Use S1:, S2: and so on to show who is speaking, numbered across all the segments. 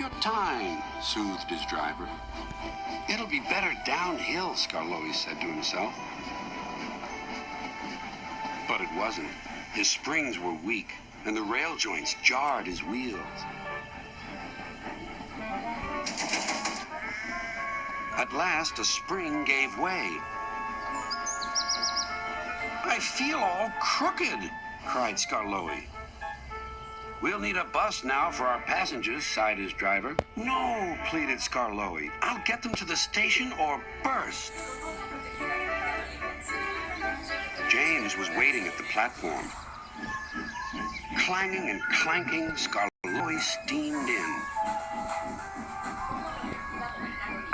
S1: your time, soothed his driver. It'll be better downhill, Scarlowi said to himself. But it wasn't. His springs were weak, and the rail joints jarred his wheels. At last, a spring gave way. I feel all crooked, cried Scarlowi. We'll need a bus now for our passengers, sighed his driver. No, pleaded Scarlowi. I'll get them to the station or burst. James was waiting at the platform. Clanging and clanking, Scarlowi steamed in.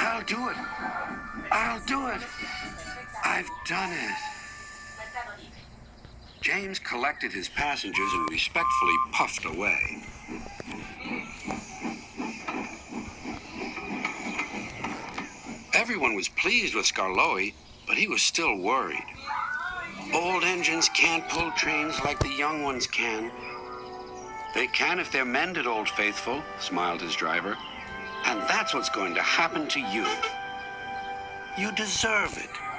S1: I'll do it. I'll do it. I've done it. James collected his passengers and respectfully puffed away. Everyone was pleased with Scarlowi, but he was still worried. Old engines can't pull trains like the young ones can. They can if they're mended, Old Faithful, smiled his driver. And that's what's going to happen to you. You deserve it.